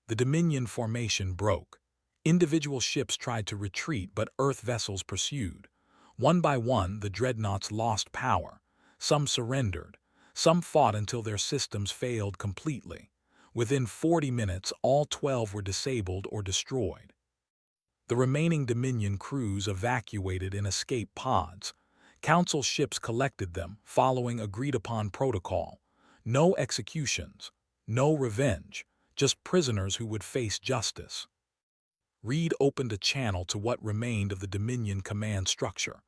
Speaker 1: The Dominion formation broke. Individual ships tried to retreat, but Earth vessels pursued. One by one, the dreadnoughts lost power. Some surrendered. Some fought until their systems failed completely. Within 40 minutes, all 12 were disabled or destroyed. The remaining Dominion crews evacuated in escape pods. Council ships collected them, following agreed-upon protocol. No executions, no revenge, just prisoners who would face justice. Reed opened a channel to what remained of the Dominion command structure.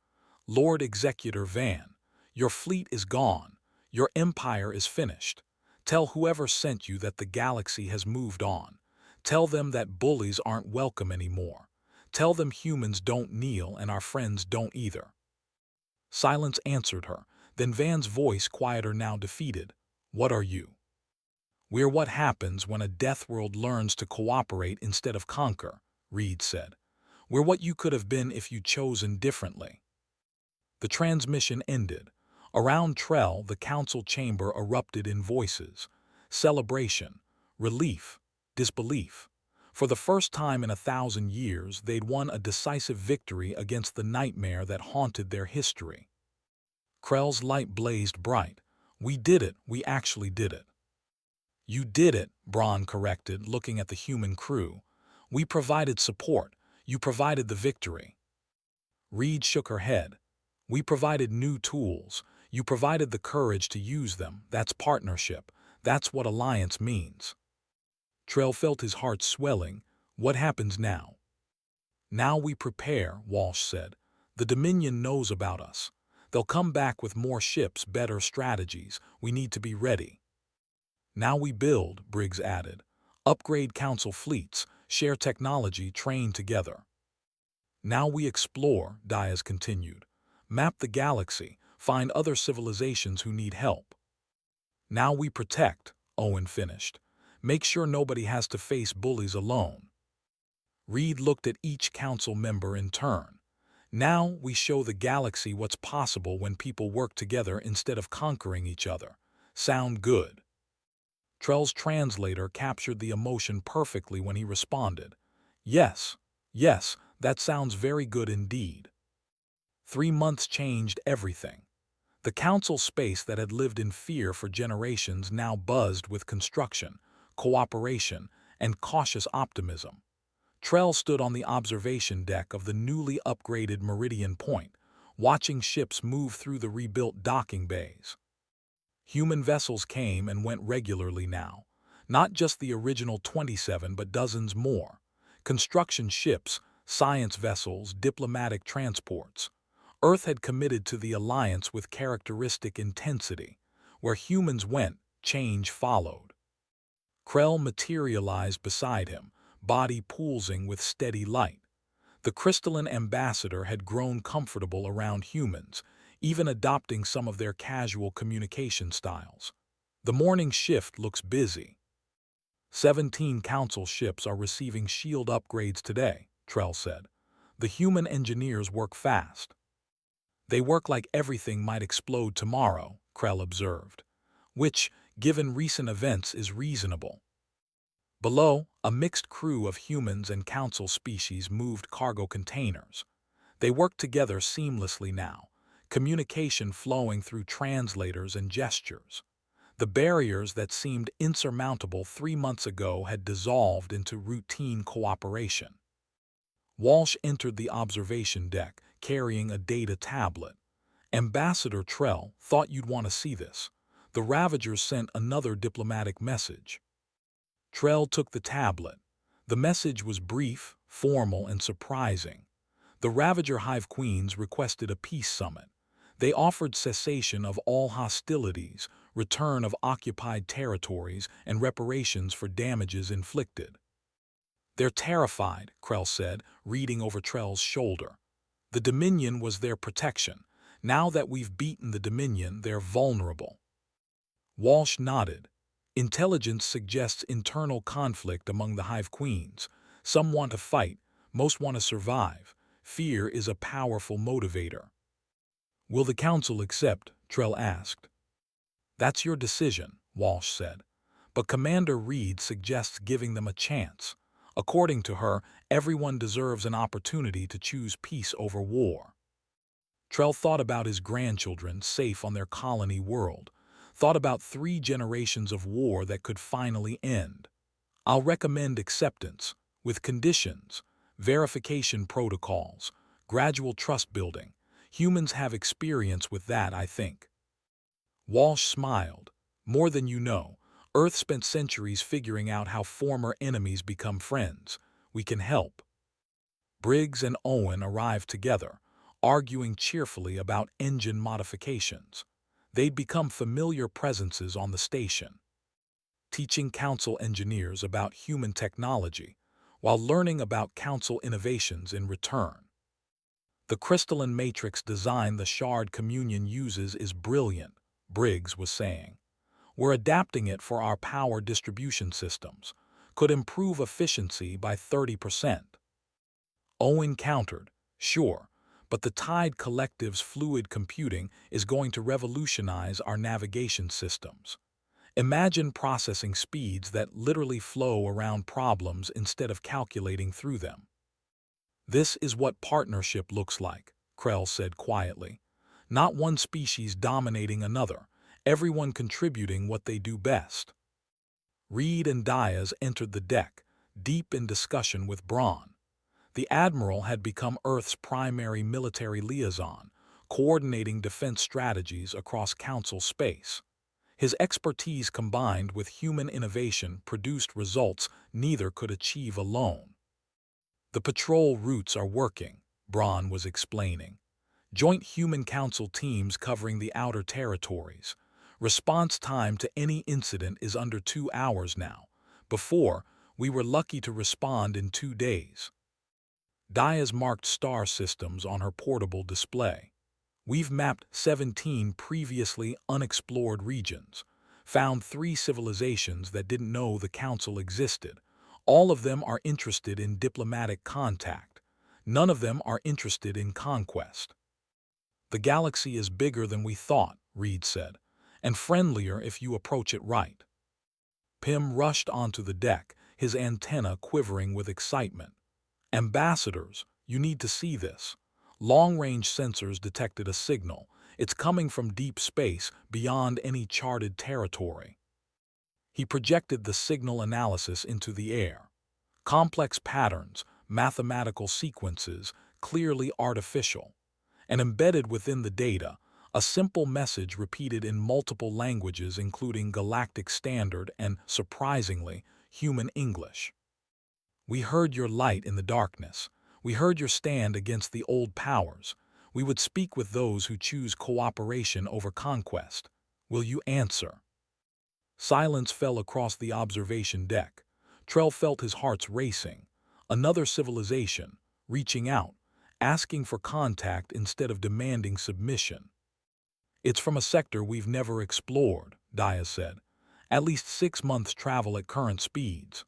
Speaker 1: "Lord Executor Van, your fleet is gone. Your empire is finished. Tell whoever sent you that the galaxy has moved on. Tell them that bullies aren't welcome anymore. Tell them humans don't kneel and our friends don't either." Silence answered her, then Van's voice, quieter now, defeated. "What are you?" "We're what happens when a death world learns to cooperate instead of conquer," Reed said. "We're what you could have been if you'd chosen differently." The transmission ended. Around Trell, the council chamber erupted in voices. Celebration, relief, disbelief. For the first time in 1,000 years, they'd won a decisive victory against the nightmare that haunted their history. Krell's light blazed bright. "We did it, we actually did it." "You did it," Braun corrected, looking at the human crew. "We provided support. You provided the victory." Reed shook her head. "We provided new tools. You provided the courage to use them. That's partnership. That's what alliance means." Trell felt his heart swelling. "What happens now?" "Now we prepare," Walsh said. "The Dominion knows about us. They'll come back with more ships, better strategies. We need to be ready." "Now we build," Briggs added. "Upgrade council fleets, share technology, train together." "Now we explore," Diaz continued. "Map the galaxy, find other civilizations who need help." "Now we protect," Owen finished. "Make sure nobody has to face bullies alone." Reed looked at each council member in turn. "Now we show the galaxy what's possible when people work together instead of conquering each other. Sound good?" Trell's translator captured the emotion perfectly when he responded. "Yes, yes, that sounds very good indeed." 3 months changed everything. The council space that had lived in fear for generations now buzzed with construction, cooperation, and cautious optimism. Trell stood on the observation deck of the newly upgraded Meridian Point, watching ships move through the rebuilt docking bays. Human vessels came and went regularly now, not just the original 27 but dozens more. Construction ships, science vessels, diplomatic transports. Earth had committed to the alliance with characteristic intensity. Where humans went, change followed. Krell materialized beside him, body pulsing with steady light. The crystalline ambassador had grown comfortable around humans, even adopting some of their casual communication styles. "The morning shift looks busy." 17 council ships are receiving shield upgrades today, Trell said. "The human engineers work fast." "They work like everything might explode tomorrow," Krell observed. "Which, given recent events, is reasonable." Below, a mixed crew of humans and council species moved cargo containers. They worked together seamlessly now, communication flowing through translators and gestures. The barriers that seemed insurmountable 3 months ago had dissolved into routine cooperation. Walsh entered the observation deck, carrying a data tablet. Ambassador Trell thought you'd want to see this. The Ravagers sent another diplomatic message. Trell took the tablet. The message was brief, formal, and surprising. The Ravager Hive Queens requested a peace summit. They offered cessation of all hostilities, return of occupied territories, and reparations for damages inflicted. "They're terrified," Krell said, reading over Trell's shoulder. "The Dominion was their protection. Now that we've beaten the Dominion, they're vulnerable." Walsh nodded. Intelligence suggests internal conflict among the Hive Queens. Some want to fight, most want to survive. Fear is a powerful motivator. "Will the Council accept?" Trell asked. "That's your decision," Walsh said. "But Commander Reed suggests giving them a chance. According to her, everyone deserves an opportunity to choose peace over war." Trell thought about his grandchildren safe on their colony world, thought about 3 generations of war that could finally end. "I'll recommend acceptance, with conditions, verification protocols, gradual trust building. Humans have experience with that, I think." Walsh smiled. "More than you know. Earth spent centuries figuring out how former enemies become friends. We can help." Briggs and Owen arrived together, arguing cheerfully about engine modifications. They'd become familiar presences on the station, teaching Council engineers about human technology, while learning about Council innovations in return. "The crystalline matrix design the Shard Communion uses is brilliant," Briggs was saying. "We're adapting it for our power distribution systems. Could improve efficiency by 30%. Owen countered, "Sure, but the Tide Collective's fluid computing is going to revolutionize our navigation systems. Imagine processing speeds that literally flow around problems instead of calculating through them." "This is what partnership looks like," Krell said quietly. "Not one species dominating another, everyone contributing what they do best." Reed and Diaz entered the deck, deep in discussion with Braun. The Admiral had become Earth's primary military liaison, coordinating defense strategies across Council space. His expertise combined with human innovation produced results neither could achieve alone. "The patrol routes are working," Braun was explaining. "Joint Human Council teams covering the outer territories. Response time to any incident is under 2 hours now. Before, we were lucky to respond in 2 days." Diaz marked star systems on her portable display. "We've mapped 17 previously unexplored regions, found 3 civilizations that didn't know the Council existed. All of them are interested in diplomatic contact. None of them are interested in conquest." "The galaxy is bigger than we thought," Reed said, "and friendlier if you approach it right." Pym rushed onto the deck, his antenna quivering with excitement. "Ambassadors, you need to see this." Long-range sensors detected a signal. "It's coming from deep space, beyond any charted territory." He projected the signal analysis into the air. Complex patterns, mathematical sequences, clearly artificial. And embedded within the data, a simple message repeated in multiple languages including Galactic Standard and, surprisingly, Human English. "We heard your light in the darkness. We heard your stand against the old powers. We would speak with those who choose cooperation over conquest. Will you answer?" Silence fell across the observation deck. Trell felt his heart racing. Another civilization, reaching out, asking for contact instead of demanding submission. "It's from a sector we've never explored," Diaz said. "At least 6 months travel at current speeds."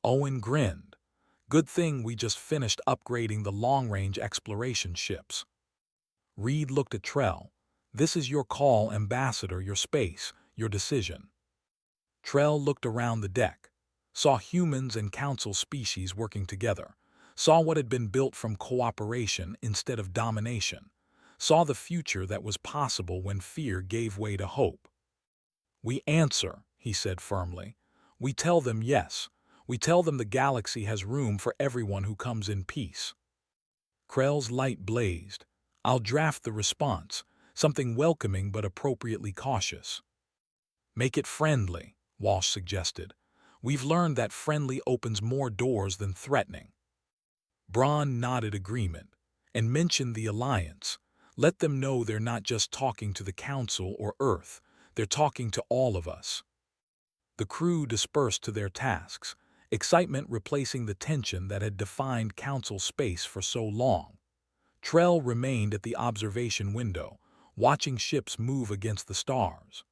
Speaker 1: Owen grinned. "Good thing we just finished upgrading the long-range exploration ships." Reed looked at Trell. "This is your call, Ambassador, your space, your decision." Trell looked around the deck. saw humans and council species working together, saw what had been built from cooperation instead of domination, saw the future that was possible when fear gave way to hope. "We answer," he said firmly. "We tell them yes. We tell them the galaxy has room for everyone who comes in peace." Krell's light blazed. "I'll draft the response, something welcoming but appropriately cautious." "Make it friendly," Walsh suggested. "We've learned that friendly opens more doors than threatening." Braun nodded agreement and mentioned the Alliance. "Let them know they're not just talking to the Council or Earth, they're talking to all of us." The crew dispersed to their tasks, excitement replacing the tension that had defined Council space for so long. Trell remained at the observation window, watching ships move against the stars.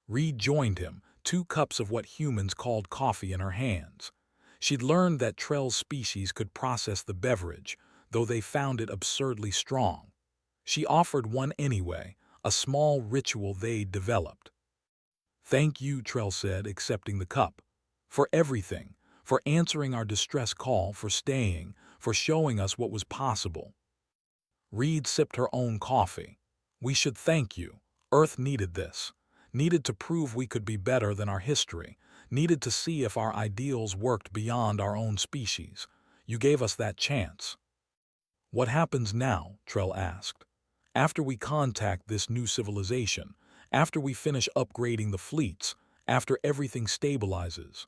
Speaker 1: Reed joined him, 2 cups of what humans called coffee in her hands. She'd learned that Trell's species could process the beverage, though they found it absurdly strong. She offered one anyway, a small ritual they'd developed. "Thank you," Trell said, accepting the cup. "For everything, for answering our distress call, for staying, for showing us what was possible." Reed sipped her own coffee. "We should thank you. Earth needed this. Needed to prove we could be better than our history. Needed to see if our ideals worked beyond our own species. You gave us that chance." "What happens now?" Trell asked. "After we contact this new civilization, after we finish upgrading the fleets, after everything stabilizes?"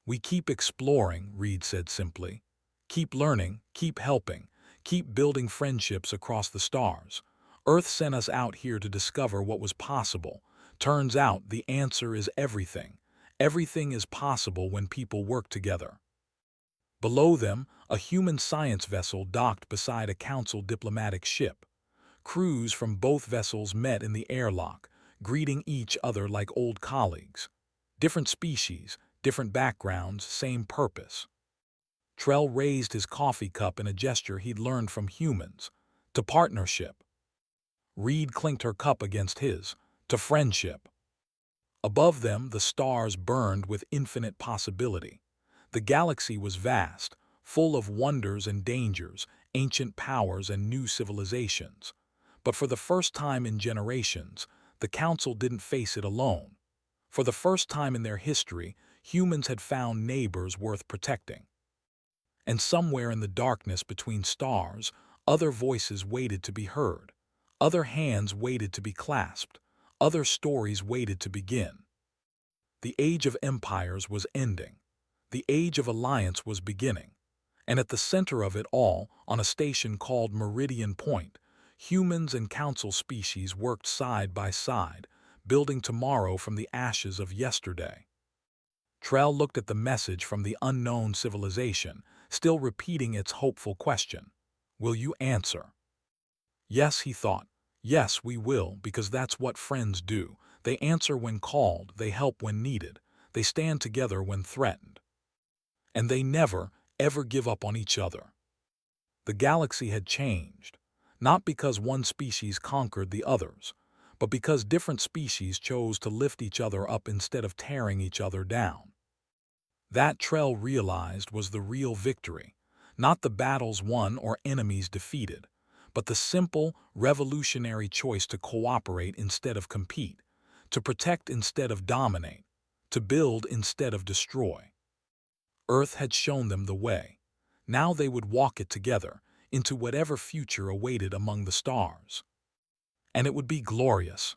Speaker 1: "We keep exploring," Reed said simply. "Keep learning, keep helping, keep building friendships across the stars. Earth sent us out here to discover what was possible. Turns out the answer is everything. Everything is possible when people work together." Below them, a human science vessel docked beside a Council diplomatic ship. Crews from both vessels met in the airlock, greeting each other like old colleagues. Different species, different backgrounds, same purpose. Trell raised his coffee cup in a gesture he'd learned from humans. "To partnership." Reed clinked her cup against his. "To friendship." Above them, the stars burned with infinite possibility. The galaxy was vast, full of wonders and dangers, ancient powers and new civilizations. But for the first time in generations, the Council didn't face it alone. For the first time in their history, humans had found neighbors worth protecting. And somewhere in the darkness between stars, other voices waited to be heard. Other hands waited to be clasped. Other stories waited to begin. The age of empires was ending. The age of alliance was beginning. And at the center of it all, on a station called Meridian Point, humans and Council species worked side by side, building tomorrow from the ashes of yesterday. Trell looked at the message from the unknown civilization, still repeating its hopeful question. "Will you answer?" Yes, he thought. Yes, we will, because that's what friends do. They answer when called, they help when needed, they stand together when threatened. And they never, ever give up on each other. The galaxy had changed, not because one species conquered the others, but because different species chose to lift each other up instead of tearing each other down. That, Trell realized, was the real victory, not the battles won or enemies defeated, but the simple, revolutionary choice to cooperate instead of compete, to protect instead of dominate, to build instead of destroy. Earth had shown them the way. Now they would walk it together into whatever future awaited among the stars. And it would be glorious.